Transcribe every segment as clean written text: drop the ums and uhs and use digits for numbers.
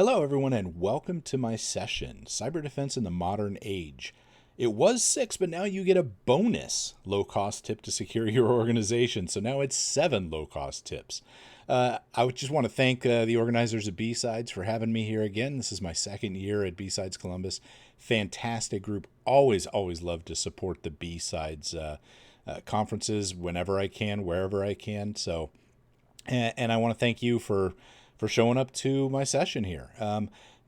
Hello, everyone, and welcome to my session, Cyber Defense in the Modern Age. It was 6, but now you get a bonus low-cost tip to secure your organization. So now it's 7 low-cost tips. I would just want to thank the organizers of B-Sides for having me here again. This is my second year at B-Sides Columbus. Fantastic group. Always love to support the B-Sides conferences whenever I can, wherever I can. So, and I want to thank you for showing up to my session here.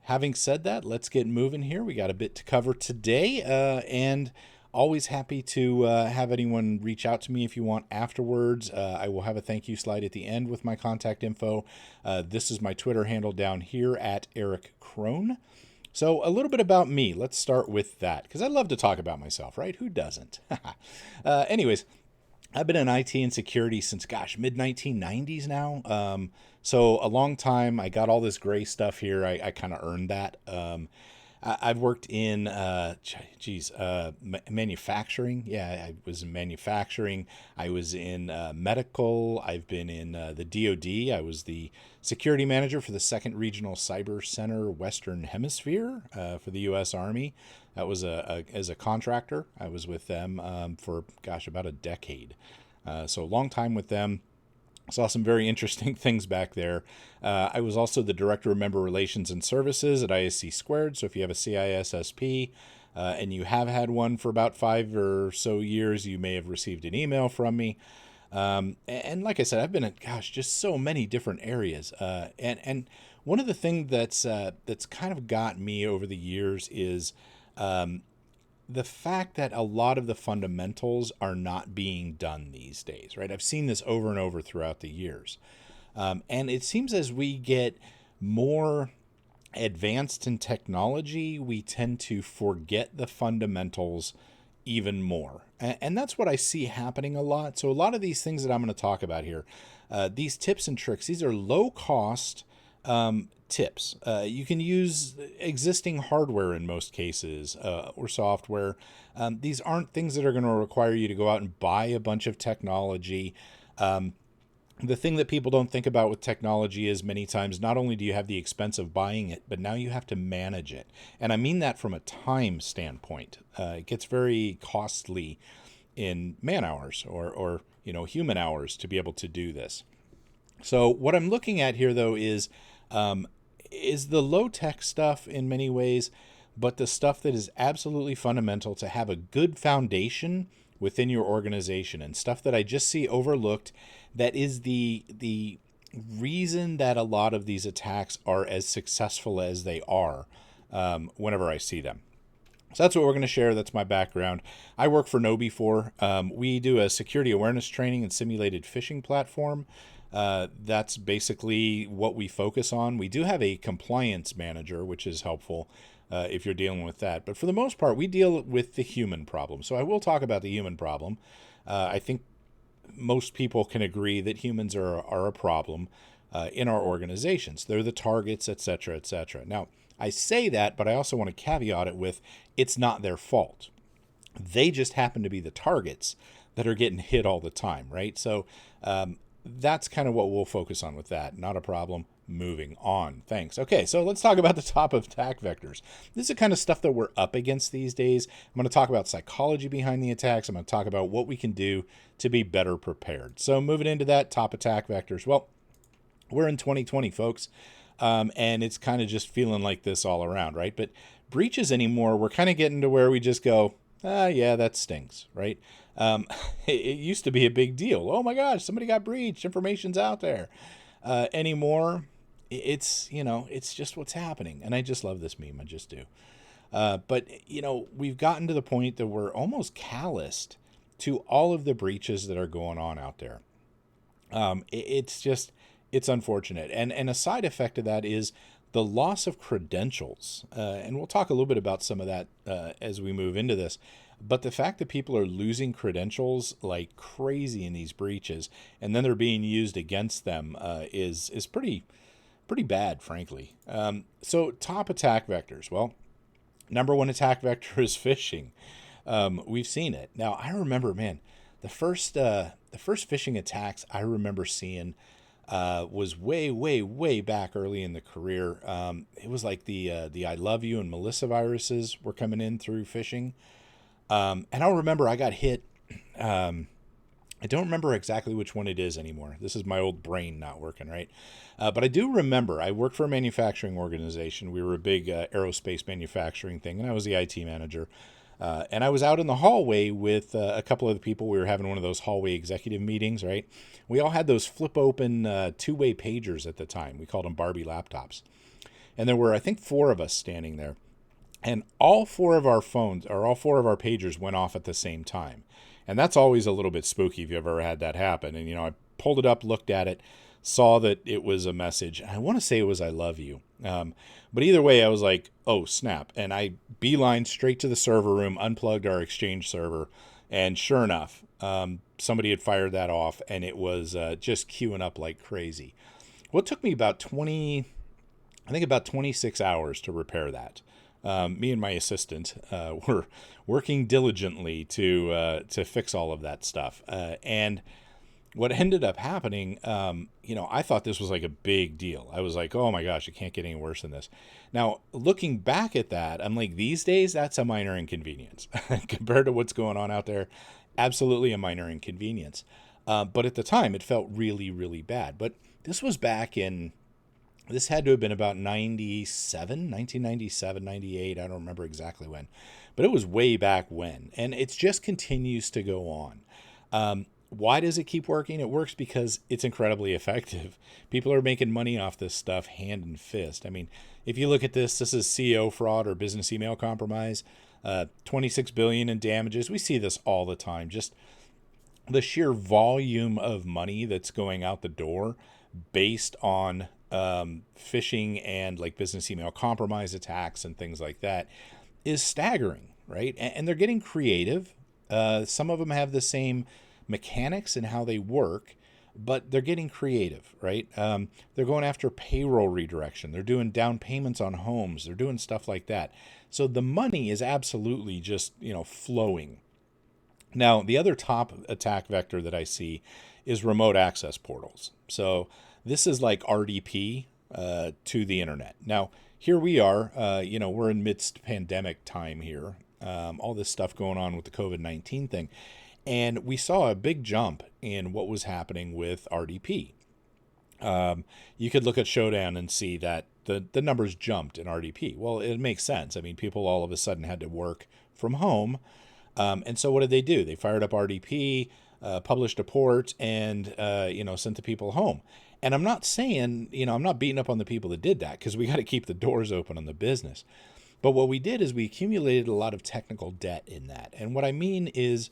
Having said that, let's get moving here. We got a bit to cover today, and always happy to have anyone reach out to me if you want afterwards. I will have a thank you slide at the end with my contact info. This is my Twitter handle down here at Erich Kron. So a little bit about me. Let's start with that, because I love to talk about myself, right? Who doesn't? Anyways, I've been in IT and security since, mid-1990s now. So a long time. I got all this gray stuff here. I kind of earned that. I've worked in, manufacturing. Yeah, I was in manufacturing. I was in medical. I've been in the DoD. I was the security manager for the 2nd Regional Cyber Center Western Hemisphere for the U.S. Army. That was as a contractor. I was with them for, about a decade. So a long time with them. Saw some very interesting things back there. I was also the Director of Member Relations and Services at ISC Squared. So if you have a CISSP and you have had one for about 5 or so years, you may have received an email from me. And like I said, I've been in, just so many different areas. And one of the things that's kind of got me over the years is the fact that a lot of the fundamentals are not being done these days, right? I've seen this over and over throughout the years. And it seems as we get more advanced in technology, we tend to forget the fundamentals even more. And that's what I see happening a lot. So a lot of these things that I'm going to talk about here, these tips and tricks, these are low cost tips. You can use existing hardware in most cases or software. These aren't things that are going to require you to go out and buy a bunch of technology. The thing that people don't think about with technology is many times not only do you have the expense of buying it, but now you have to manage it. And I mean that from a time standpoint. It gets very costly in man hours or human hours to be able to do this. So what I'm looking at here, though, is the low-tech stuff in many ways, but the stuff that is absolutely fundamental to have a good foundation within your organization, and stuff that I just see overlooked that is the reason that a lot of these attacks are as successful as they are whenever I see them. So that's what we're going to share. That's my background. I work for KnowBe4. We do a security awareness training and simulated phishing platform. That's basically what we focus on. We do have a compliance manager, which is helpful if you're dealing with that. But for the most part, we deal with the human problem. So I will talk about the human problem. I think most people can agree that humans are a problem in our organizations. They're the targets, et cetera, et cetera. Now, I say that, but I also want to caveat it with it's not their fault. They just happen to be the targets that are getting hit all the time, right? So that's kind of what we'll focus on with that. Not a problem. Moving on. Thanks. Okay, so let's talk about the top of attack vectors. This is the kind of stuff that we're up against these days. I'm going to talk about psychology behind the attacks. I'm going to talk about what we can do to be better prepared. So moving into that, top attack vectors. Well, we're in 2020, folks, and it's kind of just feeling like this all around, right? But breaches anymore, we're kind of getting to where we just go, yeah, that stinks, right? It used to be a big deal. Oh my gosh, somebody got breached. Information's out there. Anymore, it's just what's happening. And I just love this meme. I just do. But we've gotten to the point that we're almost calloused to all of the breaches that are going on out there. It's unfortunate. And a side effect of that is the loss of credentials. And we'll talk a little bit about some of that as we move into this. But the fact that people are losing credentials like crazy in these breaches, and then they're being used against them is pretty bad, frankly. So top attack vectors. Well, number one attack vector is phishing. We've seen it. Now, I remember, man, the first phishing attacks I remember seeing, was way, way, way back early in the career. It was like the I love you and Melissa viruses were coming in through phishing. And I'll remember I got hit. I don't remember exactly which one it is anymore. This is my old brain not working, right? But I do remember I worked for a manufacturing organization. We were a big aerospace manufacturing thing, and I was the IT manager. And I was out in the hallway with a couple of the people. We were having one of those hallway executive meetings, right? We all had those flip open two-way pagers at the time. We called them Barbie laptops. And there were, I think, four of us standing there. And all four of our phones, or all four of our pagers, went off at the same time. And that's always a little bit spooky if you've ever had that happen. And, I pulled it up, looked at it, saw that it was a message. I want to say it was I love you. But either way, I was like, oh, snap. And I beelined straight to the server room, unplugged our Exchange server. And sure enough, somebody had fired that off, and it was just queuing up like crazy. Well, it took me about 26 hours to repair that. Me and my assistant were working diligently to fix all of that stuff. And what ended up happening, I thought this was like a big deal. I was like, oh my gosh, it can't get any worse than this. Now, looking back at that, I'm like, these days, that's a minor inconvenience compared to what's going on out there. Absolutely a minor inconvenience. But at the time, it felt really, really bad. But this was back in this had to have been about 1997, 98. I don't remember exactly when, but it was way back when. And it just continues to go on. Why does it keep working? It works because it's incredibly effective. People are making money off this stuff hand and fist. I mean, if you look at this is CEO fraud or business email compromise, 26 billion in damages. We see this all the time. Just the sheer volume of money that's going out the door based on phishing and like business email compromise attacks and things like that is staggering, right? And they're getting creative. Some of them have the same mechanics and how they work, but they're getting creative, right? They're going after payroll redirection. They're doing down payments on homes. They're doing stuff like that. So the money is absolutely just, flowing. Now, the other top attack vector that I see is remote access portals. So this is like RDP to the internet. Now, here we are, we're in midst pandemic time here, all this stuff going on with the COVID-19 thing. And we saw a big jump in what was happening with RDP. You could look at Showdown and see that the numbers jumped in RDP. Well, it makes sense. I mean, people all of a sudden had to work from home. And so what did they do? They fired up RDP, published a port, and, sent the people home. And I'm not saying, I'm not beating up on the people that did that, because we got to keep the doors open on the business. But what we did is we accumulated a lot of technical debt in that. And what I mean is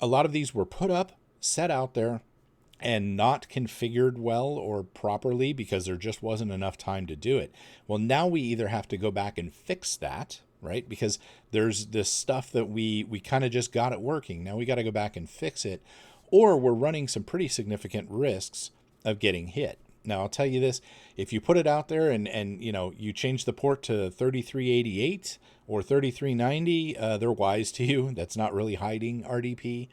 a lot of these were put up, set out there, and not configured well or properly because there just wasn't enough time to do it. Well, now we either have to go back and fix that, right? Because there's this stuff that we kind of just got it working. Now we got to go back and fix it, or we're running some pretty significant risks of getting hit. Now, I'll tell you this, if you put it out there and you change the port to 3388 or 3390, they're wise to you. That's not really hiding RDP.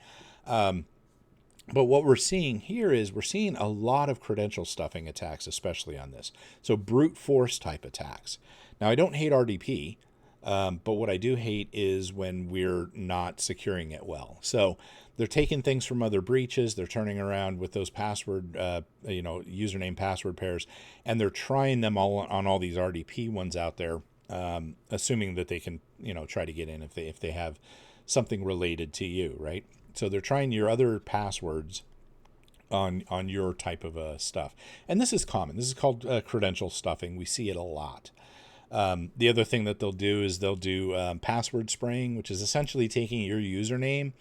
But what we're seeing here is we're seeing a lot of credential stuffing attacks, especially on this. So brute force type attacks. Now, I don't hate RDP, but what I do hate is when we're not securing it well. So they're taking things from other breaches. They're turning around with those password, username password pairs, and they're trying them all on all these RDP ones out there, assuming that they can, try to get in if they have something related to you, right? So they're trying your other passwords on your type of stuff. And this is common. This is called credential stuffing. We see it a lot. The other thing that they'll do is they'll do password spraying, which is essentially taking your username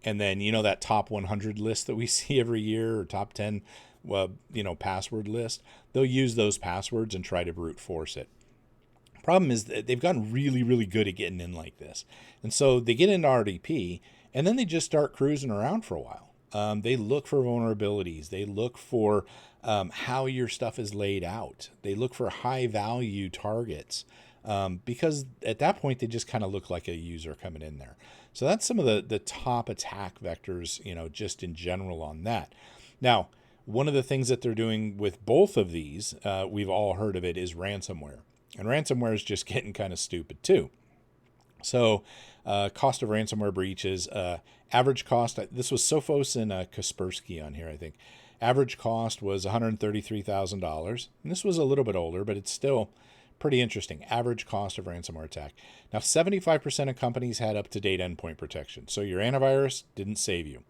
and then, that top 100 list that we see every year or top 10, password list. They'll use those passwords and try to brute force it. Problem is that they've gotten really, really good at getting in like this. And so they get into RDP and then they just start cruising around for a while. They look for vulnerabilities. They look for how your stuff is laid out. They look for high value targets because at that point, they just kind of look like a user coming in there. So that's some of the top attack vectors, just in general on that. Now, One of the things that they're doing with both of these, we've all heard of it, is ransomware. And ransomware is just getting kind of stupid too. So cost of ransomware breaches, average cost, this was Sophos and Kaspersky on here, I think. Average cost was $133,000. And this was a little bit older, but it's still pretty interesting. Average cost of ransomware attack. Now, 75% of companies had up-to-date endpoint protection. So your antivirus didn't save you.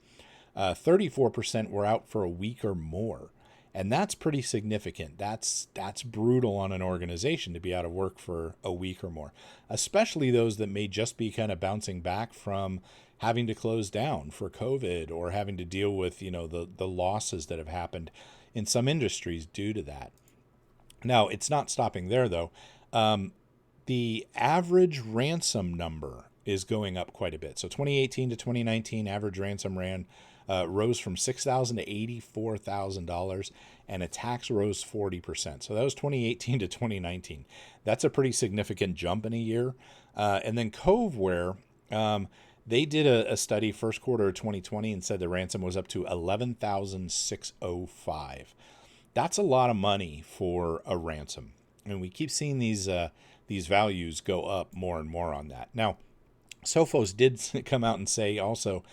34% were out for a week or more. And that's pretty significant. That's brutal on an organization to be out of work for a week or more, especially those that may just be kind of bouncing back from having to close down for COVID or having to deal with, the losses that have happened in some industries due to that. Now, it's not stopping there, though. The average ransom number is going up quite a bit. So 2018 to 2019, average ransom rose from $6,000 to $84,000, and attacks rose 40%. So that was 2018 to 2019. That's a pretty significant jump in a year. And then Coveware, they did a study first quarter of 2020 and said the ransom was up to $11,605. That's a lot of money for a ransom. And we keep seeing these values go up more and more on that. Now, Sophos did come out and say also,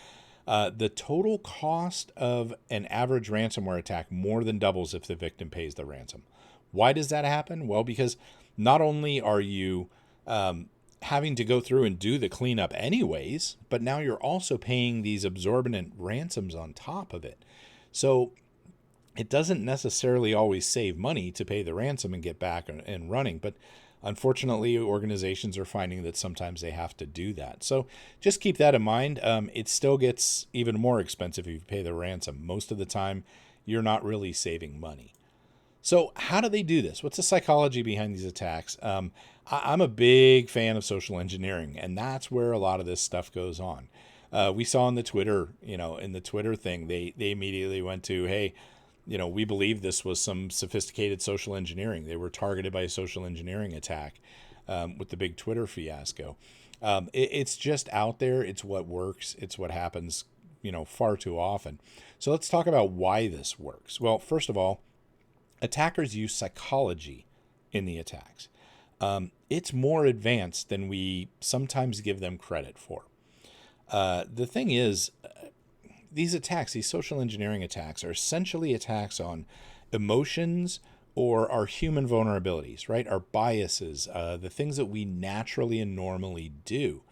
the total cost of an average ransomware attack more than doubles if the victim pays the ransom. Why does that happen? Well, because not only are you having to go through and do the cleanup anyways, but now you're also paying these exorbitant ransoms on top of it. So it doesn't necessarily always save money to pay the ransom and get back and running, but unfortunately, organizations are finding that sometimes they have to do that. So just keep that in mind. It still gets even more expensive if you pay the ransom. Most of the time, you're not really saving money. So how do they do this? What's the psychology behind these attacks? I'm a big fan of social engineering, and that's where a lot of this stuff goes on. We saw in the Twitter, in the Twitter thing, they immediately went to, hey, we believe this was some sophisticated social engineering. They were targeted by a social engineering attack with the big Twitter fiasco. It's just out there. It's what works. It's what happens, far too often. So let's talk about why this works. Well, first of all, attackers use psychology in the attacks. It's more advanced than we sometimes give them credit for. The thing is, these attacks, these social engineering attacks, are essentially attacks on emotions or our human vulnerabilities, right? Our biases, the things that we naturally and normally do.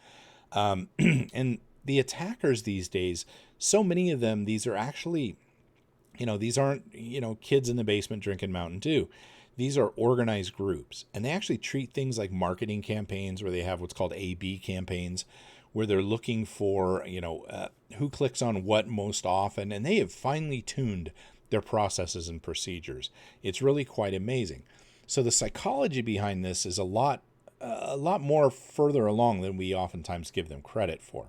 And the attackers these days, so many of them, these are actually, these aren't, kids in the basement drinking Mountain Dew. These are organized groups, and they actually treat things like marketing campaigns where they have what's called A/B campaigns, where they're looking for, who clicks on what most often, and they have finely tuned their processes and procedures. It's really quite amazing. So the psychology behind this is a lot more further along than we oftentimes give them credit for.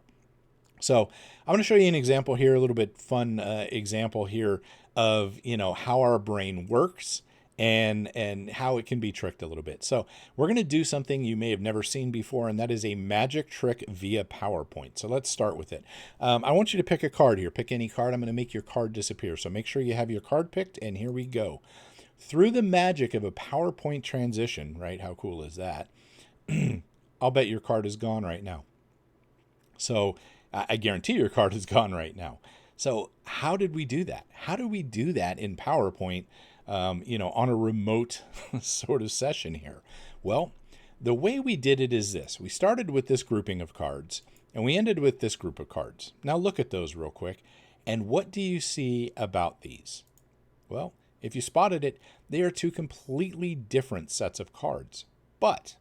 So I'm going to show you an example here, a little bit fun example here of, how our brain works and how it can be tricked a little bit. So we're going to do something you may have never seen before, and that is a magic trick via PowerPoint. So let's start with it. I want you to pick a card here. Pick any card. I'm going to make your card disappear. So make sure you have your card picked, and here we go. Through the magic of a PowerPoint transition, right? How cool is that? I'll bet your card is gone right now. So I guarantee your card is gone right now. So how did we do that? How do we do that in PowerPoint? On a remote sort of session here? Well, the way we did it is this. We started with this grouping of cards, and we ended with this group of cards. Now look at those real quick. And what do you see about these? Well, if you spotted it, they are two completely different sets of cards, but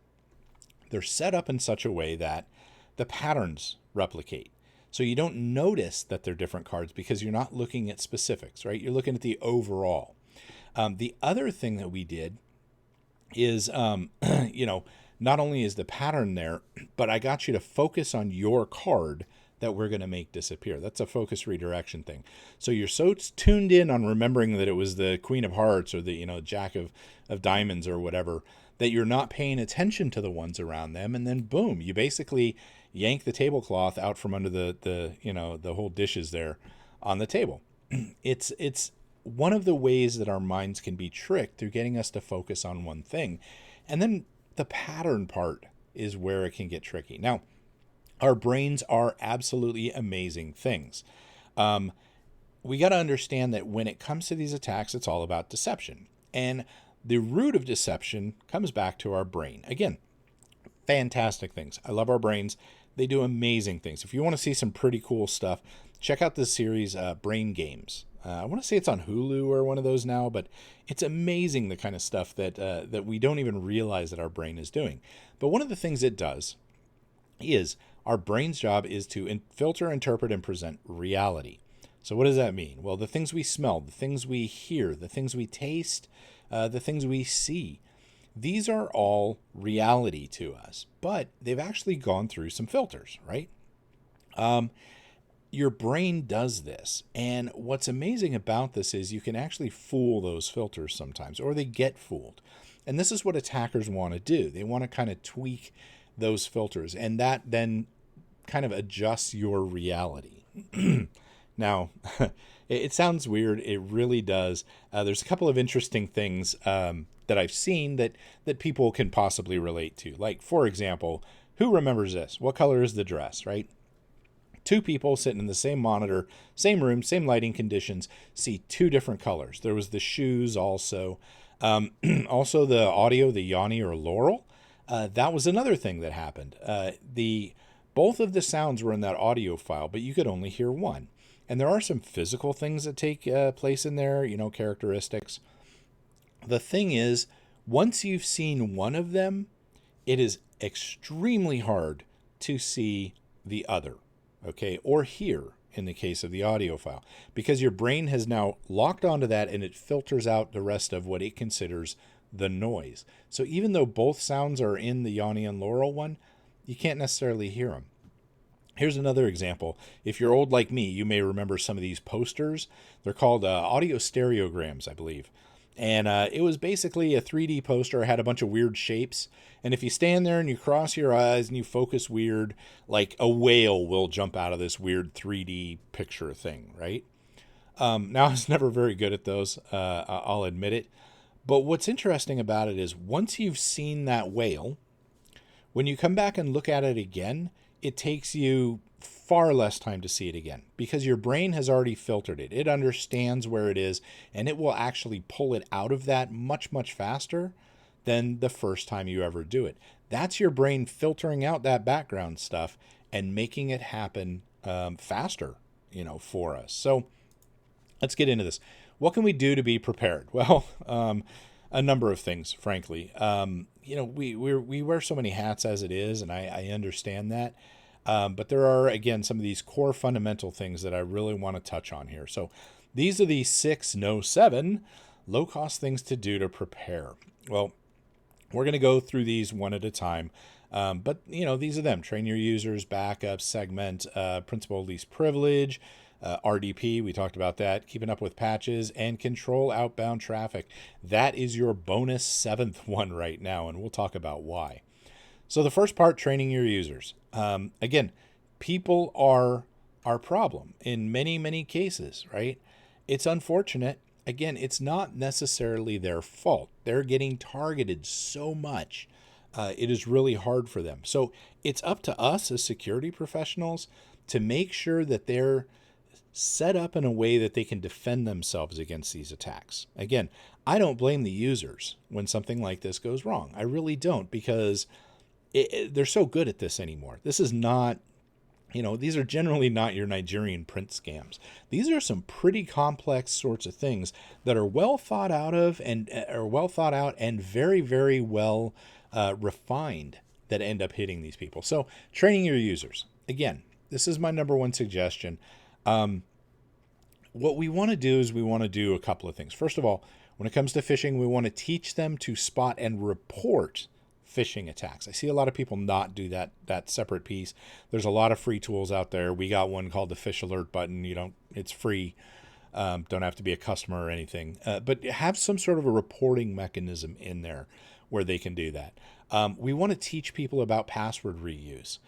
they're set up in such a way that the patterns replicate. So you don't notice that they're different cards because you're not looking at specifics, right? You're looking at the overall. The other thing that we did is, not only is the pattern there, but I got you to focus on your card that we're going to make disappear. That's a focus redirection thing. So you're so tuned in on remembering that it was the Queen of Hearts or the, Jack of Diamonds or whatever, that you're not paying attention to the ones around them. And then boom, you basically yank the tablecloth out from under the whole dishes there on the table. It's one of the ways that our minds can be tricked through getting us to focus on one thing. And then the pattern part is where it can get tricky. Now, our brains are absolutely amazing things. We got to understand that when it comes to these attacks, it's all about deception. And the root of deception comes back to our brain. Again, fantastic things. I love our brains. They do amazing things. If you want to see some pretty cool stuff, check out this series, Brain Games. I want to say it's on Hulu or one of those now, but it's amazing the kind of stuff that we don't even realize that our brain is doing. But one of the things it does is our brain's job is to filter, interpret, and present reality. So what does that mean? Well, the things we smell, the things we hear, the things we taste, the things we see, these are all reality to us, but they've actually gone through some filters, right? Your brain does this. And what's amazing about this is you can actually fool those filters sometimes, or they get fooled. And this is what attackers want to do. They want to kind of tweak those filters, and that then kind of adjusts your reality. Now, it sounds weird. It really does. There's a couple of interesting things that I've seen that people can possibly relate to. Like, for example, who remembers this? What color is the dress, right? Two people sitting in the same monitor, same room, same lighting conditions, see two different colors. There was the shoes also. Also the audio, the Yanni or Laurel. That was another thing that happened. Both of the sounds were in that audio file, but you could only hear one. And there are some physical things that take place in there, characteristics. The thing is, once you've seen one of them, it is extremely hard to see the other, okay, or hear in the case of the audio file, because your brain has now locked onto that and it filters out the rest of what it considers the noise. So even though both sounds are in the Yanni and Laurel one, you can't necessarily hear them. Here's another example. If you're old like me, you may remember some of these posters. They're called audio stereograms, I believe. And it was basically a 3D poster, had a bunch of weird shapes. And if you stand there and you cross your eyes and you focus weird, like a whale will jump out of this weird 3D picture thing, right? Now, I was never very good at those, I'll admit it. But what's interesting about it is once you've seen that whale, when you come back and look at it again, it takes you far less time to see it again because your brain has already filtered it. It understands where it is, and it will actually pull it out of that much, much faster than the first time you ever do it. That's your brain filtering out that background stuff and making it happen faster, for us. So let's get into this. What can we do to be prepared? Well, a number of things, frankly. We wear so many hats as it is, and I understand that. But there are, again, some of these core fundamental things that I really want to touch on here. So these are the 7 low-cost things to do to prepare. Well, we're going to go through these one at a time. But these are them. Train your users, backup, segment, principal of least privilege, RDP, we talked about that, keeping up with patches, and control outbound traffic. That is your bonus 7th one right now, and we'll talk about why. So the first part, training your users. Again, people are our problem in many, many cases, right? It's unfortunate. Again, it's not necessarily their fault. They're getting targeted so much. It is really hard for them. So it's up to us as security professionals to make sure that they're set up in a way that they can defend themselves against these attacks. Again, I don't blame the users when something like this goes wrong. I really don't, because they're so good at this anymore. This is not, these are generally not your Nigerian print scams. These are some pretty complex sorts of things that are well thought out and very, very well refined that end up hitting these people. So training your users. Again, this is my number one suggestion. What we want to do is we want to do a couple of things. First of all, when it comes to phishing, we want to teach them to spot and report phishing attacks. I see a lot of people not do that separate piece. There's a lot of free tools out there. We got one called the Phish Alert button. It's free. Don't have to be a customer or anything. But have some sort of a reporting mechanism in there where they can do that. We want to teach people about password reuse.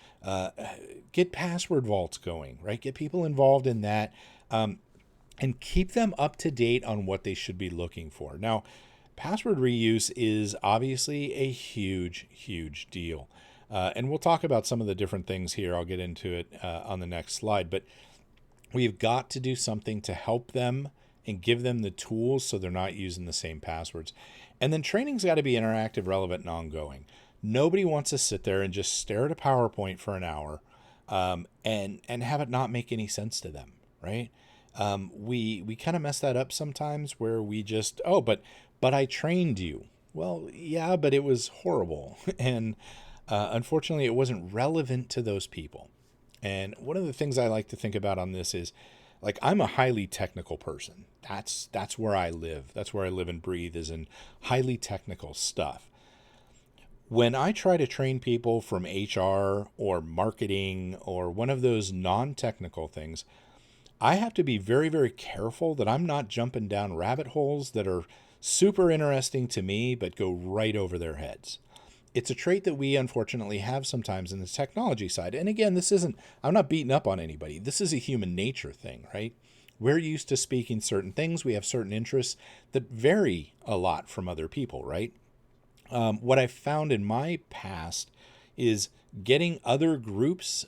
Get password vaults going, right? Get people involved in that. and keep them up to date on what they should be looking for. Now, password reuse is obviously a huge, huge deal. And we'll talk about some of the different things here. I'll get into it on the next slide. But we've got to do something to help them and give them the tools so they're not using the same passwords. And then training's got to be interactive, relevant, and ongoing. Nobody wants to sit there and just stare at a PowerPoint for an hour and have it not make any sense to them, right? We kind of mess that up sometimes where we just, but I trained you. Well, yeah, but it was horrible. And unfortunately, it wasn't relevant to those people. And one of the things I like to think about on this is, like, I'm a highly technical person. That's where I live. That's where I live and breathe, is in highly technical stuff. When I try to train people from HR or marketing or one of those non-technical things, I have to be very, very careful that I'm not jumping down rabbit holes that are super interesting to me but go right over their heads. It's a trait that we unfortunately have sometimes in the technology side. And again, I'm not beating up on anybody. This is a human nature thing, right? We're used to speaking certain things. We have certain interests that vary a lot from other people, right? What I've found in my past is getting other groups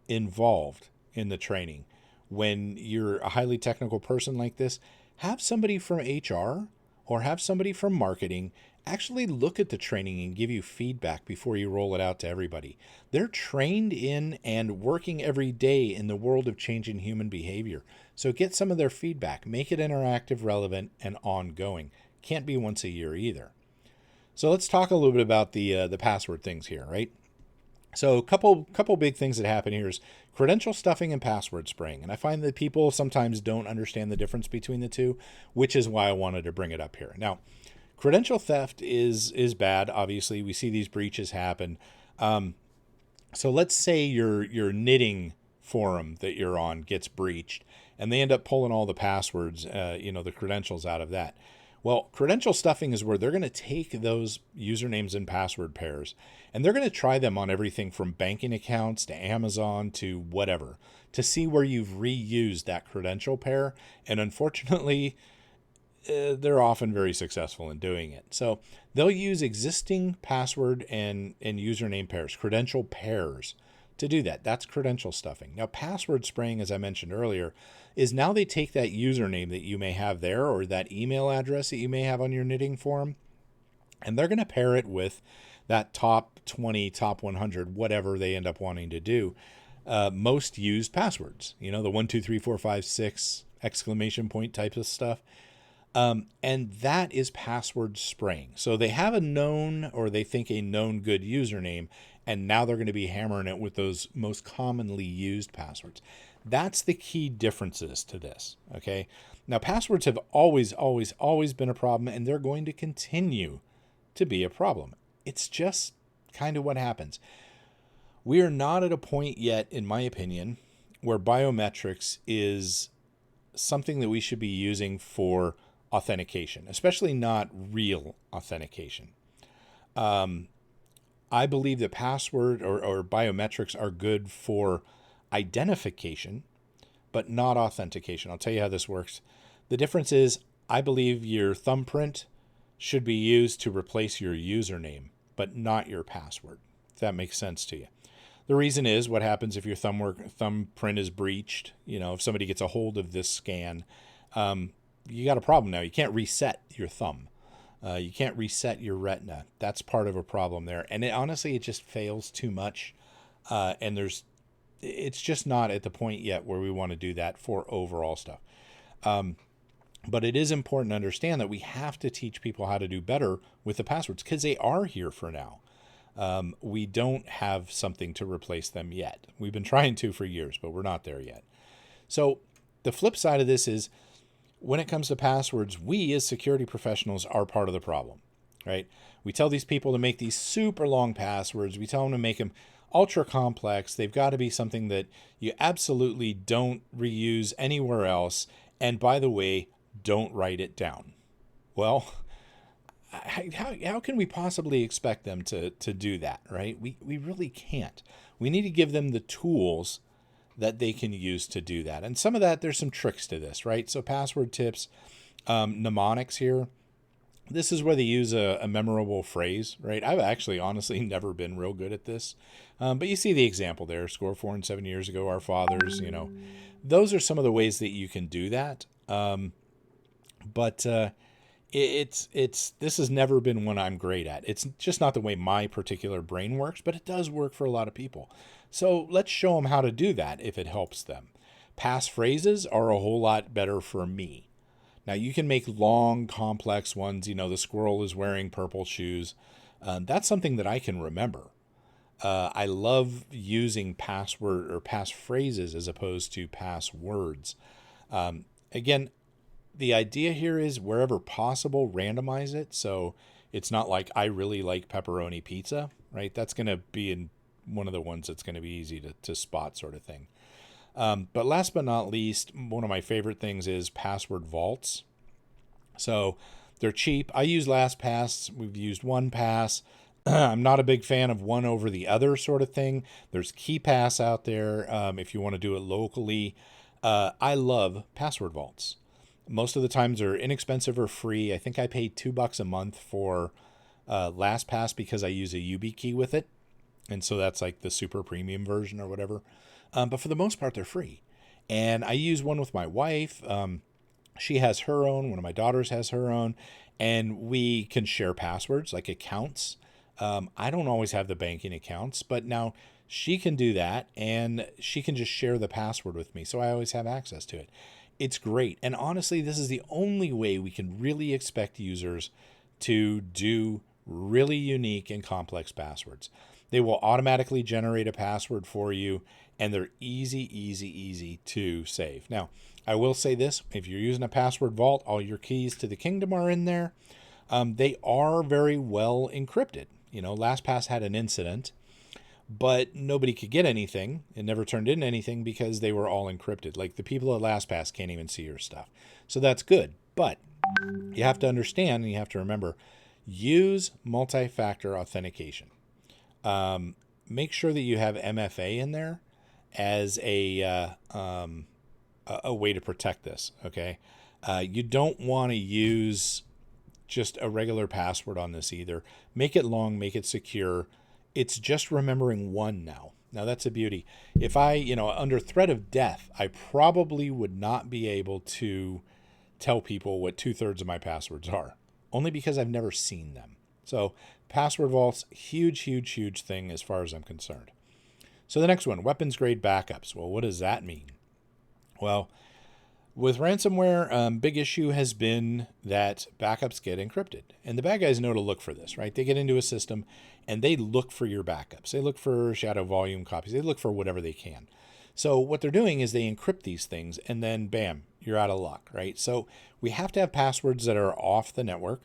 involved in the training. When you're a highly technical person like this, have somebody from HR or have somebody from marketing actually look at the training and give you feedback before you roll it out to everybody. They're trained in and working every day in the world of changing human behavior. So get some of their feedback. Make it interactive, relevant, and ongoing. Can't be once a year either. So let's talk a little bit about the password things here, right? So a couple big things that happen here is credential stuffing and password spraying. And I find that people sometimes don't understand the difference between the two, which is why I wanted to bring it up here. Now, credential theft is bad. Obviously, we see these breaches happen. So let's say your knitting forum that you're on gets breached, and they end up pulling all the passwords, the credentials out of that. Well, credential stuffing is where they're going to take those usernames and password pairs, and they're going to try them on everything from banking accounts to Amazon to whatever to see where you've reused that credential pair. And unfortunately, they're often very successful in doing it. So they'll use existing password and username pairs, credential pairs, to do that. That's credential stuffing. Now, password spraying, as I mentioned earlier, is now they take that username that you may have there or that email address that you may have on your knitting forum, and they're going to pair it with that top 20, top 100, whatever they end up wanting to do, most used passwords. The 1, 2, 3, 4, 5, 6 exclamation point types of stuff. And that is password spraying. So they have a known, or they think a known good username, and now they're going to be hammering it with those most commonly used passwords. That's the key differences to this, okay? Now, passwords have always, always, always been a problem, and they're going to continue to be a problem. It's just kind of what happens. We are not at a point yet, in my opinion, where biometrics is something that we should be using for authentication, especially not real authentication. I believe that password or biometrics are good for identification, but not authentication. I'll tell you how this works. The difference is, I believe your thumbprint should be used to replace your username, but not your password, if that makes sense to you. The reason is, what happens if your thumbprint is breached? If somebody gets a hold of this scan, you got a problem now. You can't reset your thumb. You can't reset your retina. That's part of a problem there. And honestly, it just fails too much. And it's just not at the point yet where we want to do that for overall stuff. But it is important to understand that we have to teach people how to do better with the passwords because they are here for now. We don't have something to replace them yet. We've been trying to for years, but we're not there yet. So the flip side of this is, when it comes to passwords, we as security professionals are part of the problem, right? We tell these people to make these super long passwords. We tell them to make them ultra complex. They've got to be something that you absolutely don't reuse anywhere else. And by the way, don't write it down. Well, how can we possibly expect them to do that, right? We really can't. We need to give them the tools that they can use to do that. And some of that, there's some tricks to this, right? So password tips, mnemonics here. This is where they use a memorable phrase, right? I've actually honestly never been real good at this. But you see the example there, score 4 and 7 years ago, our fathers, those are some of the ways that you can do that. But this has never been one I'm great at. It's just not the way my particular brain works, but it does work for a lot of people. So let's show them how to do that if it helps them. Passphrases are a whole lot better for me. Now you can make long, complex ones. The squirrel is wearing purple shoes. That's something that I can remember. I love using password or passphrases as opposed to passwords. Again, the idea here is wherever possible, randomize it. So it's not like I really like pepperoni pizza, right? That's going to be in one of the ones that's going to be easy to spot sort of thing. But last but not least, one of my favorite things is password vaults. So they're cheap. I use LastPass. We've used OnePass. I'm not a big fan of one over the other sort of thing. There's KeyPass out there if you want to do it locally. I love password vaults. Most of the times they're inexpensive or free. I think I paid $2 a month for LastPass because I use a YubiKey with it. And so that's like the super premium version or whatever. But for the most part, they're free. And I use one with my wife. She has her own. One of my daughters has her own. And we can share passwords, like accounts. I don't always have the banking accounts, but now she can do that. And she can just share the password with me. So I always have access to it. It's great. And honestly, this is the only way we can really expect users to do really unique and complex passwords. They will automatically generate a password for you, and they're easy to save. Now, I will say this, if you're using a password vault, all your keys to the kingdom are in there. They are very well encrypted. LastPass had an incident, but nobody could get anything. It never turned into anything because they were all encrypted. Like the people at LastPass can't even see your stuff. So that's good. But you have to understand and you have to remember, use multi-factor authentication. Make sure that you have MFA in there as a way to protect this. Okay. You don't want to use just a regular password on this either. Make it long, make it secure. It's just remembering one now. Now that's a beauty. If I, under threat of death, I probably would not be able to tell people what 2/3 of my passwords are, only because I've never seen them. So password vaults, huge thing as far as I'm concerned. So the next one, weapons grade backups. Well, what does that mean? Well, with ransomware, big issue has been that backups get encrypted. And the bad guys know to look for this, right? They get into a system and they look for your backups. They look for shadow volume copies. They look for whatever they can. So what they're doing is they encrypt these things and then bam, you're out of luck, right? So we have to have passwords that are off the network.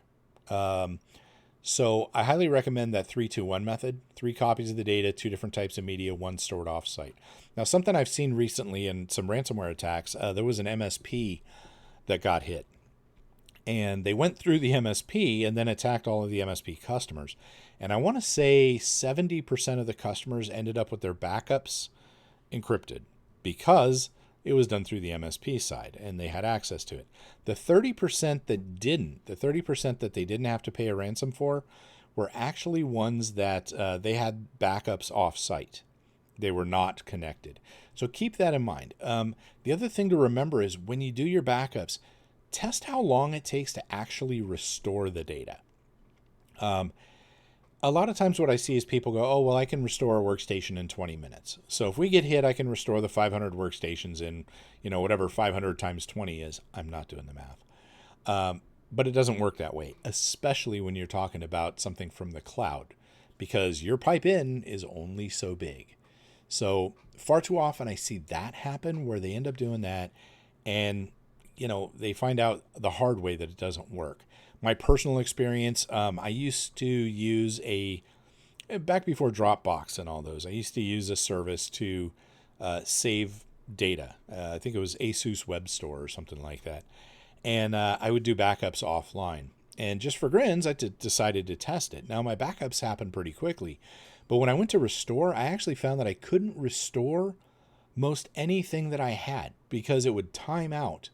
So I highly recommend that 3-2-1 method, 3 copies of the data, 2 different types of media, 1 stored offsite. Now, something I've seen recently in some ransomware attacks, there was an MSP that got hit. And they went through the MSP and then attacked all of the MSP customers. And I want to say 70% of the customers ended up with their backups encrypted because it was done through the MSP side and they had access to it. The 30% that didn't, the 30% that they didn't have to pay a ransom for, were actually ones that they had backups off-site. They were not connected. So keep that in mind. The other thing to remember is when you do your backups, test how long it takes to actually restore the data. A lot of times what I see is people go, oh, well, I can restore a workstation in 20 minutes. So if we get hit, I can restore the 500 workstations in, whatever 500 times 20 is. I'm not doing the math. But it doesn't work that way, especially when you're talking about something from the cloud, because your pipe in is only so big. So far too often I see that happen where they end up doing that and, they find out the hard way that it doesn't work. My personal experience, I used to use back before Dropbox and all those, I used to use a service to save data. I think it was ASUS Web Store or something like that. And I would do backups offline. And just for grins, I decided to test it. Now, my backups happened pretty quickly. But when I went to restore, I actually found that I couldn't restore most anything that I had because it would time out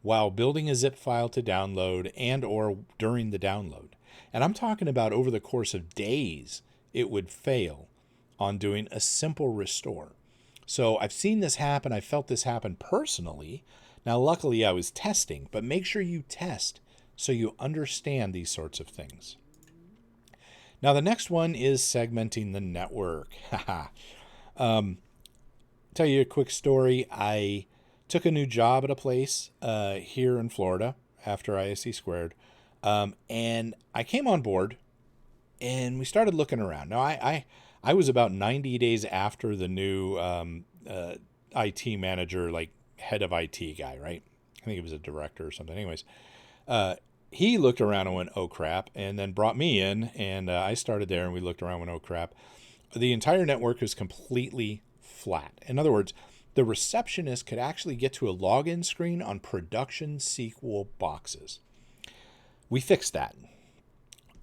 while building a zip file to download and or during the download. And I'm talking about over the course of days, it would fail on doing a simple restore. So I've seen this happen. I felt this happen personally. Now, luckily I was testing, but make sure you test so you understand these sorts of things. Now, the next one is segmenting the network. Tell you a quick story. I took a new job at a place here in Florida after ISC Squared, and I came on board, and we started looking around. Now, I was about 90 days after the new IT manager, like head of IT guy, right? I think he was a director or something. Anyways, he looked around and went, oh crap, and then brought me in, and I started there, and we looked around and went, oh crap. The entire network is completely flat. In other words, the receptionist could actually get to a login screen on production SQL boxes. We fixed that.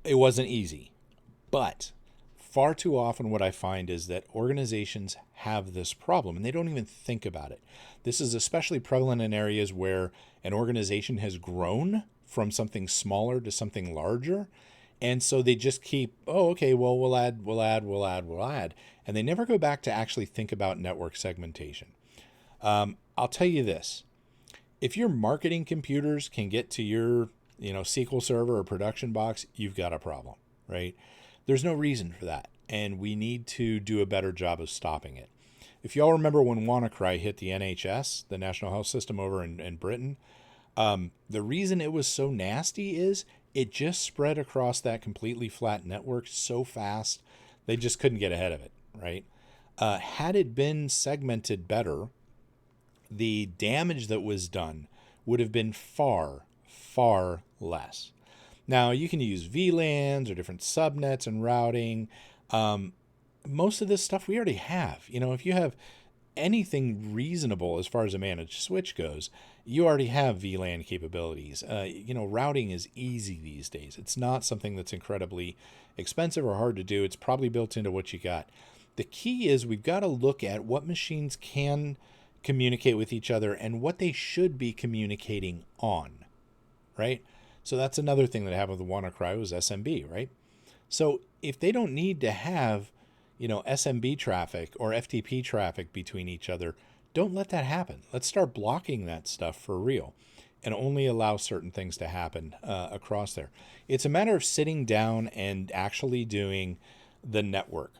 It wasn't easy, but far too often what I find is that organizations have this problem and they don't even think about it. This is especially prevalent in areas where an organization has grown from something smaller to something larger. And so they just keep, oh, okay, well, we'll add. And they never go back to actually think about network segmentation. I'll tell you this. If your marketing computers can get to your, SQL server or production box, you've got a problem, right? There's no reason for that. And we need to do a better job of stopping it. If y'all remember when WannaCry hit the NHS, the National Health System over in Britain, the reason it was so nasty is it just spread across that completely flat network so fast, they just couldn't get ahead of it, right? Had it been segmented better, the damage that was done would have been far, far less. Now, you can use VLANs or different subnets and routing. Most of this stuff we already have. If you have anything reasonable as far as a managed switch goes, you already have VLAN capabilities. Routing is easy these days. It's not something that's incredibly expensive or hard to do. It's probably built into what you got. The key is we've got to look at what machines can communicate with each other and what they should be communicating on, right? So that's another thing that happened with WannaCry was SMB, right? So if they don't need to have, SMB traffic or FTP traffic between each other, don't let that happen. Let's start blocking that stuff for real and only allow certain things to happen across there. It's a matter of sitting down and actually doing the network.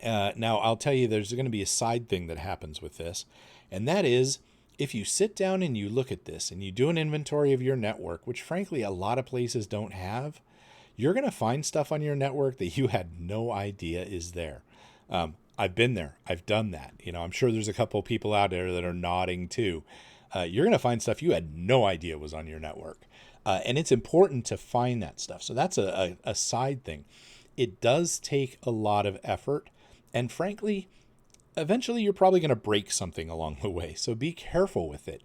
Now, I'll tell you, there's going to be a side thing that happens with this, and that is if you sit down and you look at this and you do an inventory of your network, which frankly a lot of places don't have, you're going to find stuff on your network that you had no idea is there. I've been there. I've done that. I'm sure there's a couple of people out there that are nodding too. You're going to find stuff you had no idea was on your network. And it's important to find that stuff. So that's a side thing. It does take a lot of effort. And frankly, eventually you're probably going to break something along the way. So be careful with it.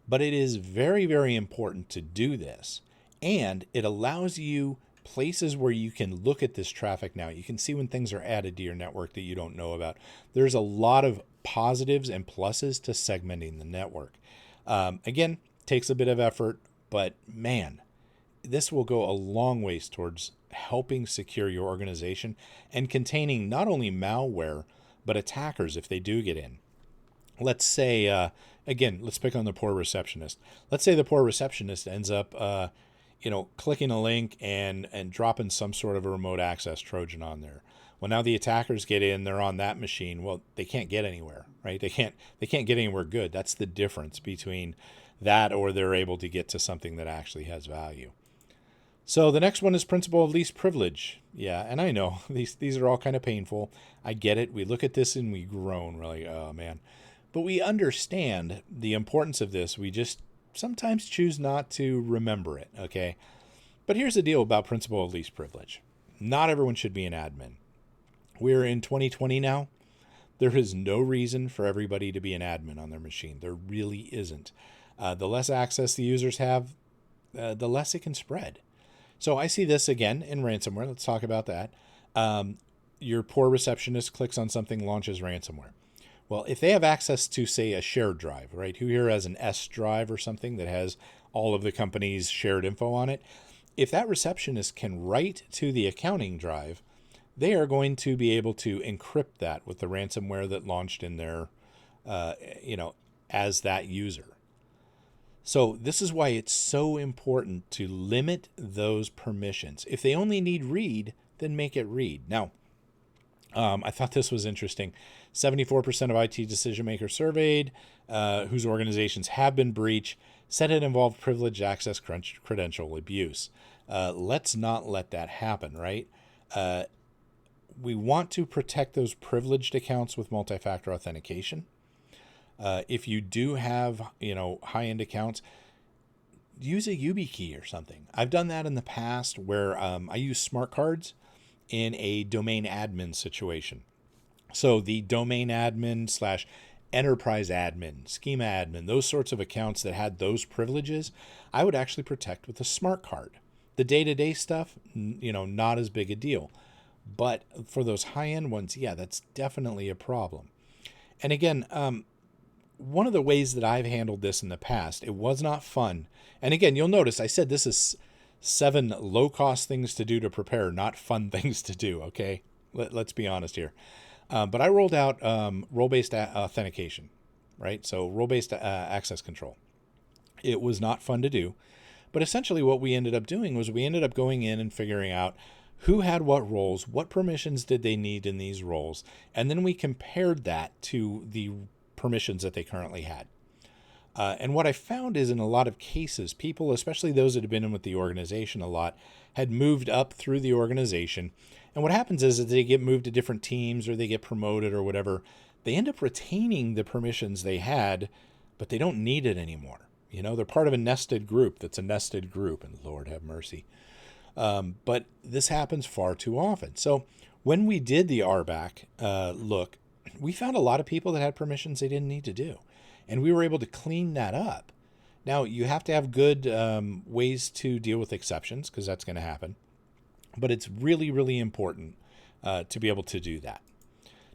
But it is very, very important to do this. And it allows you places where you can look at this traffic now. You can see when things are added to your network that you don't know about. There's a lot of positives and pluses to segmenting the network. Again, takes a bit of effort, but man, this will go a long ways towards helping secure your organization and containing not only malware, but attackers if they do get in. Let's say, again, let's pick on the poor receptionist. Let's say the poor receptionist ends up clicking a link and dropping some sort of a remote access Trojan on there. Well, now the attackers get in, they're on that machine. Well, they can't get anywhere, right? They can't get anywhere good. That's the difference between that or they're able to get to something that actually has value. So the next one is principle of least privilege. Yeah, and I know these are all kind of painful. I get it. We look at this and we groan. We're like, oh man. But we understand the importance of this. We just sometimes choose not to remember it, okay? But here's the deal about principle of least privilege. Not everyone should be an admin. We're in 2020 now. There is no reason for everybody to be an admin on their machine. There really isn't. The less access the users have, the less it can spread. So I see this again in ransomware. Let's talk about that. Your poor receptionist clicks on something, launches ransomware. Well, if they have access to, say, a shared drive, right? Who here has an S drive or something that has all of the company's shared info on it? If that receptionist can write to the accounting drive, they are going to be able to encrypt that with the ransomware that launched in their, as that user. So this is why it's so important to limit those permissions. If they only need read, then make it read. Now, I thought this was interesting. 74% of IT decision makers surveyed whose organizations have been breached said it involved privileged access credential abuse. Let's not let that happen, right? We want to protect those privileged accounts with multi-factor authentication. If you do have, high-end accounts, use a YubiKey or something. I've done that in the past where I use smart cards in a domain admin situation. So the domain admin / enterprise admin, schema admin, those sorts of accounts that had those privileges, I would actually protect with a smart card. The day-to-day stuff, not as big a deal. But for those high-end ones, yeah, that's definitely a problem. And again, one of the ways that I've handled this in the past, it was not fun. And again, you'll notice I said this is 7 low-cost things to do to prepare, not fun things to do, okay? Let's be honest here. But I rolled out role-based authentication, right? So role-based access control. It was not fun to do. But essentially what we ended up doing was we ended up going in and figuring out who had what roles, what permissions did they need in these roles, and then we compared that to the permissions that they currently had. And what I found is in a lot of cases, people, especially those that have been in with the organization a lot, had moved up through the organization. And what happens is that they get moved to different teams or they get promoted or whatever. They end up retaining the permissions they had, but they don't need it anymore. They're part of a nested group that's a nested group, and Lord have mercy. But this happens far too often. So when we did the RBAC look, we found a lot of people that had permissions they didn't need to do. And we were able to clean that up. Now, you have to have good ways to deal with exceptions, because that's going to happen. But it's really, really important to be able to do that.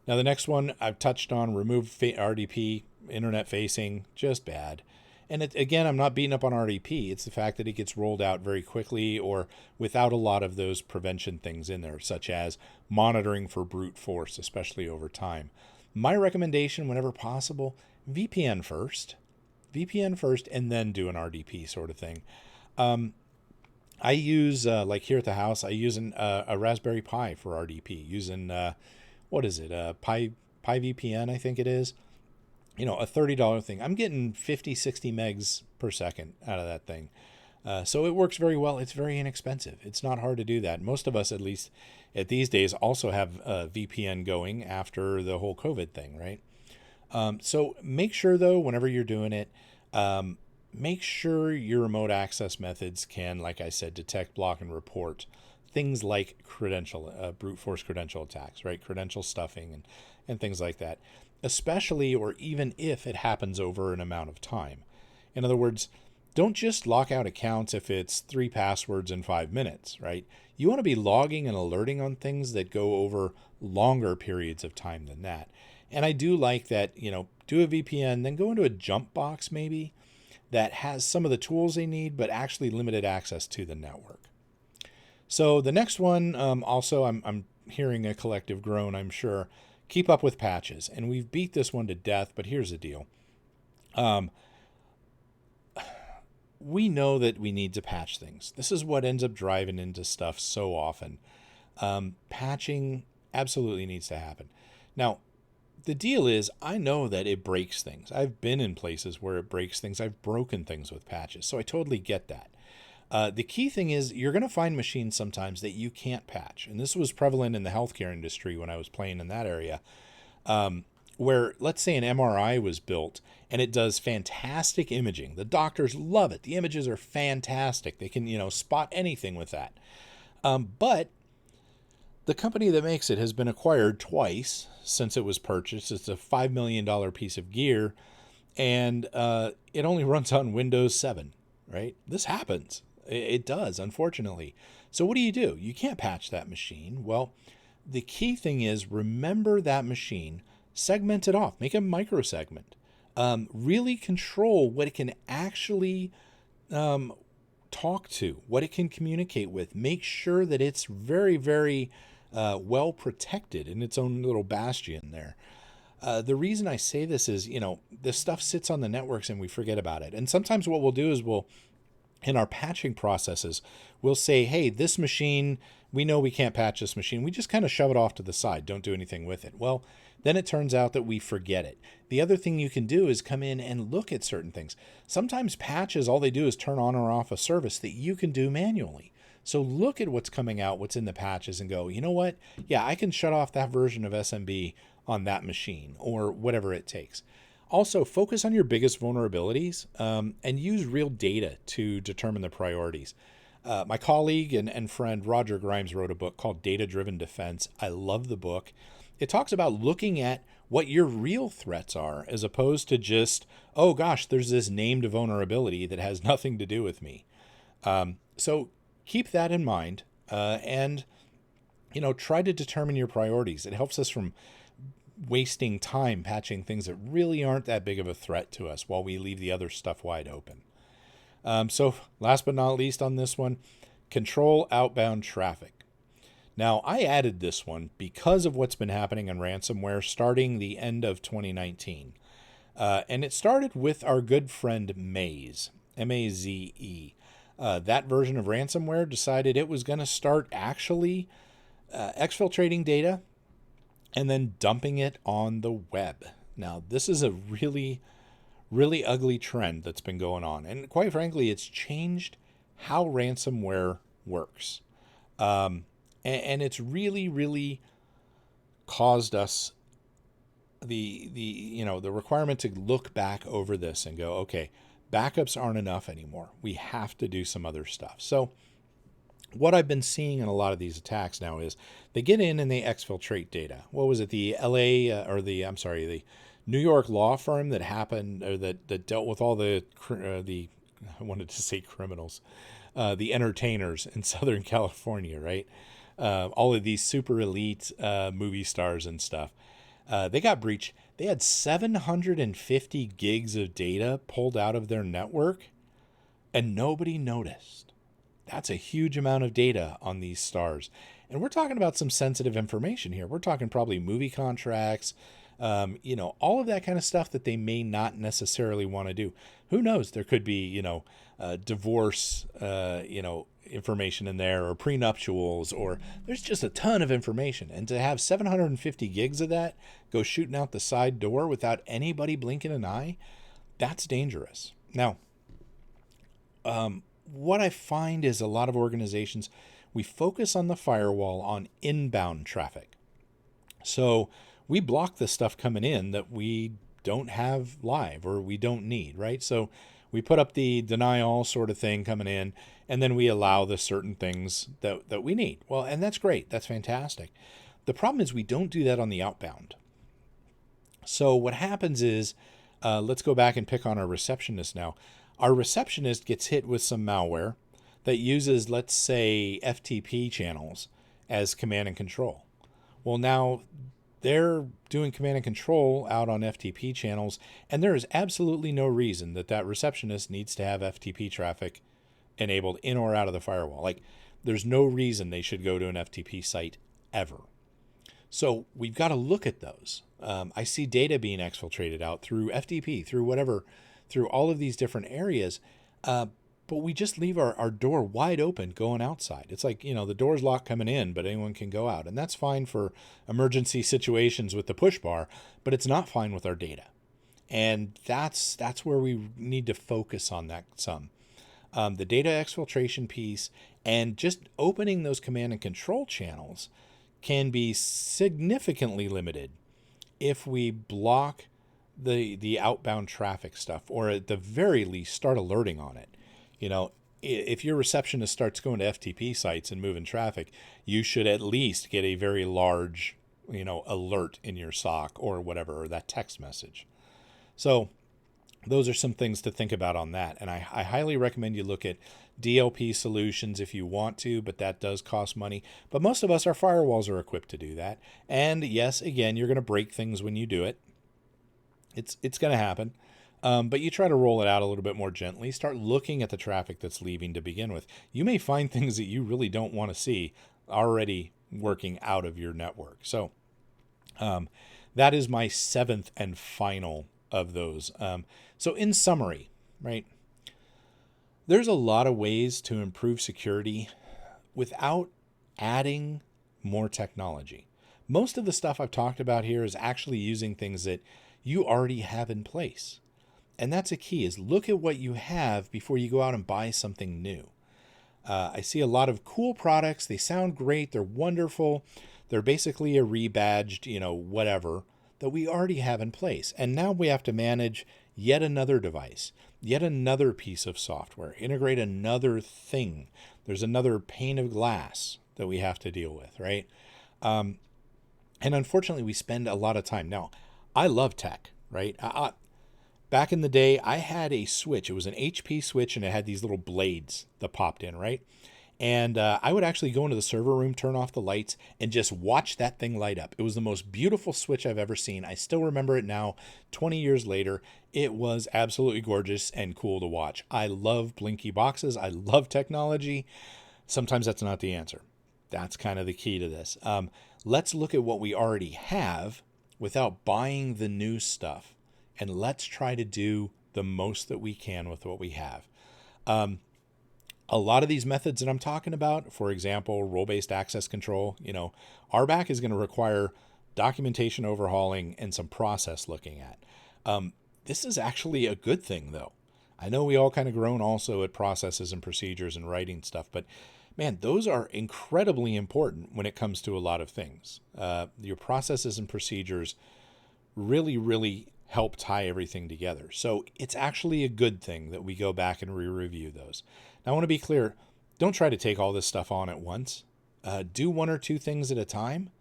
Now, the next one I've touched on, remove RDP, Internet Facing, just bad. And again, I'm not beating up on RDP. It's the fact that it gets rolled out very quickly or without a lot of those prevention things in there, such as monitoring for brute force, especially over time. My recommendation, whenever possible, VPN first, and then do an RDP sort of thing. I use, like here at the house, I use a Raspberry Pi for RDP, using, Pi VPN, I think it is. A $30 thing. I'm getting 50, 60 megs per second out of that thing. So it works very well. It's very inexpensive. It's not hard to do that. Most of us, at least at these days, also have VPN going after the whole COVID thing, right? So make sure, though, whenever you're doing it, make sure your remote access methods can, like I said, detect, block, and report things like brute force credential attacks, right? Credential stuffing and things like that, especially or even if it happens over an amount of time. In other words, don't just lock out accounts if it's 3 passwords in 5 minutes, right? You want to be logging and alerting on things that go over longer periods of time than that. And I do like that, do a VPN, then go into a jump box maybe that has some of the tools they need, but actually limited access to the network. So the next one, also, I'm hearing a collective groan, I'm sure. Keep up with patches. And we've beat this one to death, but here's the deal. We know that we need to patch things. This is what ends up driving into stuff so often. Patching absolutely needs to happen. Now, the deal is, I know that it breaks things. I've been in places where it breaks things. I've broken things with patches, so I totally get that. The key thing is you're going to find machines sometimes that you can't patch. And this was prevalent in the healthcare industry when I was playing in that area, where let's say an MRI was built and it does fantastic imaging. The doctors love it. The images are fantastic. They can, spot anything with that. But the company that makes it has been acquired twice since it was purchased. It's a $5 million piece of gear, and it only runs on Windows 7, right? This happens. It does, unfortunately. So what do? You can't patch that machine. Well, the key thing is remember that machine, segment it off, make a microsegment. Really control what it can actually talk to, what it can communicate with. Make sure that it's very, very well protected in its own little bastion there. The reason I say this is, this stuff sits on the networks and we forget about it. And sometimes what we'll do is in our patching processes, we'll say, hey, this machine, we know we can't patch this machine. We just kind of shove it off to the side. Don't do anything with it. Well, then it turns out that we forget it. The other thing you can do is come in and look at certain things. Sometimes patches, all they do is turn on or off a service that you can do manually. So look at what's coming out, what's in the patches, and go, you know what? Yeah, I can shut off that version of SMB on that machine, or whatever it takes. Also, focus on your biggest vulnerabilities and use real data to determine the priorities. My colleague and friend Roger Grimes wrote a book called Data-Driven Defense. I love the book. It talks about looking at what your real threats are, as opposed to just, oh gosh, there's this named vulnerability that has nothing to do with me. So keep that in mind and try to determine your priorities. It helps us from wasting time patching things that really aren't that big of a threat to us while we leave the other stuff wide open. So last but not least on this one, control outbound traffic. Now, I added this one because of what's been happening in ransomware starting the end of 2019. And it started with our good friend Maze, M-A-Z-E. That version of ransomware decided it was going to start actually exfiltrating data and then dumping it on the web. Now, this is a really, really ugly trend that's been going on. And quite frankly, it's changed how ransomware works. And it's really, really caused us the requirement to look back over this and go, okay, backups aren't enough anymore. We have to do some other stuff. So what I've been seeing in a lot of these attacks now is they get in and they exfiltrate data. What was it? The the New York law firm that happened, or that dealt with all the I wanted to say criminals, the entertainers in Southern California, right? All of these super elite movie stars and stuff. They got breached. They had 750 gigs of data pulled out of their network, and nobody noticed. That's a huge amount of data on these stars. And we're talking about some sensitive information here. We're talking probably movie contracts, all of that kind of stuff that they may not necessarily want to do. Who knows? There could be, divorce, information in there, or prenuptials, or there's just a ton of information. And to have 750 gigs of that go shooting out the side door without anybody blinking an eye, that's dangerous. Now, what I find is a lot of organizations, we focus on the firewall on inbound traffic. So we block the stuff coming in that we don't have live or we don't need, right? So we put up the deny all sort of thing coming in, and then we allow the certain things that we need. Well, and that's great. That's fantastic. The problem is we don't do that on the outbound. So what happens is, let's go back and pick on our receptionist now. Our receptionist gets hit with some malware that uses, let's say, FTP channels as command and control. Well, now they're doing command and control out on FTP channels, and there is absolutely no reason that receptionist needs to have FTP traffic enabled in or out of the firewall. Like, there's no reason they should go to an FTP site ever. So we've got to look at those. I see data being exfiltrated out through FTP, through whatever, through all of these different areas. But we just leave our door wide open going outside. It's like, the door's locked coming in, but anyone can go out. And that's fine for emergency situations with the push bar, but it's not fine with our data. And that's where we need to focus on that some. The data exfiltration piece and just opening those command and control channels can be significantly limited if we block the outbound traffic stuff, or at the very least start alerting on it. If your receptionist starts going to FTP sites and moving traffic, you should at least get a very large, alert in your SOC or whatever, or that text message. So those are some things to think about on that. And I highly recommend you look at DLP solutions if you want to, but that does cost money. But most of us, our firewalls are equipped to do that. And yes, again, you're going to break things when you do it. It's going to happen. But you try to roll it out a little bit more gently. Start looking at the traffic that's leaving to begin with. You may find things that you really don't want to see already working out of your network. So that is my seventh and final of those. So in summary, right, there's a lot of ways to improve security without adding more technology. Most of the stuff I've talked about here is actually using things that you already have in place. And that's a key, is look at what you have before you go out and buy something new. I see a lot of cool products. They sound great. They're wonderful. They're basically a rebadged, whatever that we already have in place. And now we have to manage yet another device, yet another piece of software, integrate another thing. There's another pane of glass that we have to deal with, right? And unfortunately, we spend a lot of time. Now, I love tech, right? Back in the day, I had a switch. It was an HP switch, and it had these little blades that popped in, right? And I would actually go into the server room, turn off the lights, and just watch that thing light up. It was the most beautiful switch I've ever seen. I still remember it now, 20 years later. It was absolutely gorgeous and cool to watch. I love blinky boxes. I love technology. Sometimes that's not the answer. That's kind of the key to this. Let's look at what we already have without buying the new stuff. And let's try to do the most that we can with what we have. A lot of these methods that I'm talking about, for example, role-based access control, RBAC is going to require documentation overhauling and some process looking at. This is actually a good thing, though. I know we all kind of groan also at processes and procedures and writing stuff, but man, those are incredibly important when it comes to a lot of things. Your processes and procedures really, really help tie everything together. So it's actually a good thing that we go back and re-review those. Now, I want to be clear, don't try to take all this stuff on at once. Do one or two things at a time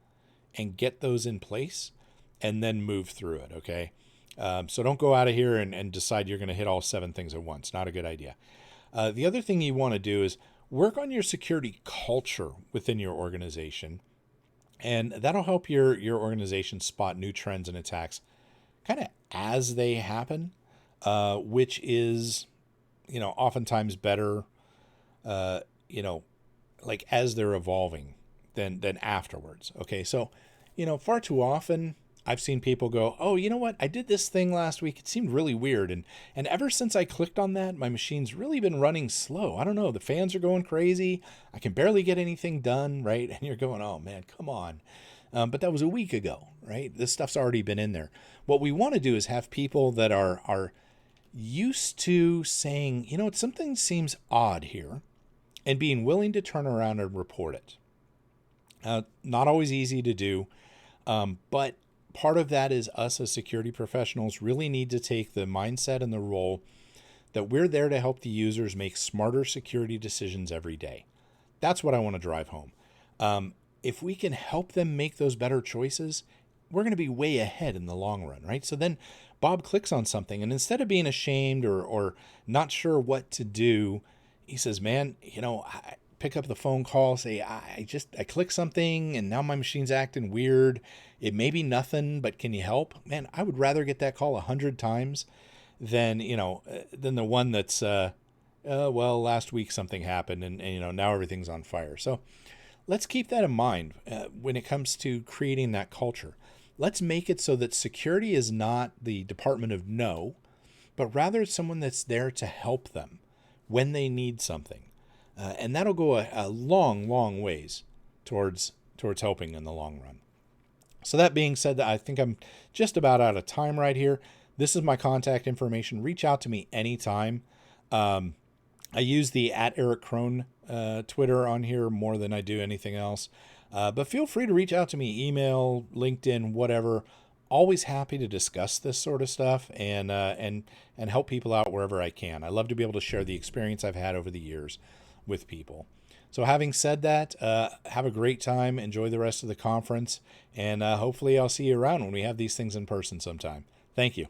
and get those in place and then move through it, okay? So don't go out of here and decide you're going to hit all 7 things at once. Not a good idea. The other thing you want to do is work on your security culture within your organization, and that'll help your organization spot new trends and attacks kind of as they happen, which is, oftentimes better, like as they're evolving than afterwards. Okay. So, far too often I've seen people go, oh, you know what? I did this thing last week. It seemed really weird. And ever since I clicked on that, my machine's really been running slow. I don't know. The fans are going crazy. I can barely get anything done. Right. And you're going, oh man, come on. But that was a week ago, right? This stuff's already been in there. What we want to do is have people that are used to saying, something seems odd here, and being willing to turn around and report it. Not always easy to do, but part of that is us as security professionals really need to take the mindset and the role that we're there to help the users make smarter security decisions every day. That's what I want to drive home. If we can help them make those better choices, we're going to be way ahead in the long run, right? So then Bob clicks on something, and instead of being ashamed or not sure what to do, he says, man, I pick up the phone call, say, I clicked something and now my machine's acting weird. It may be nothing, but can you help? Man, I would rather get that call 100 times than the one that's, well, last week something happened and now everything's on fire. So let's keep that in mind when it comes to creating that culture. Let's make it so that security is not the department of no, but rather someone that's there to help them when they need something. And that'll go a long, long ways towards helping in the long run. So that being said, I think I'm just about out of time right here. This is my contact information. Reach out to me anytime. I use the @Erich Kron Twitter on here more than I do anything else. But feel free to reach out to me, email, LinkedIn, whatever. Always happy to discuss this sort of stuff and help people out wherever I can. I love to be able to share the experience I've had over the years with people. So having said that, have a great time. Enjoy the rest of the conference. And hopefully I'll see you around when we have these things in person sometime. Thank you.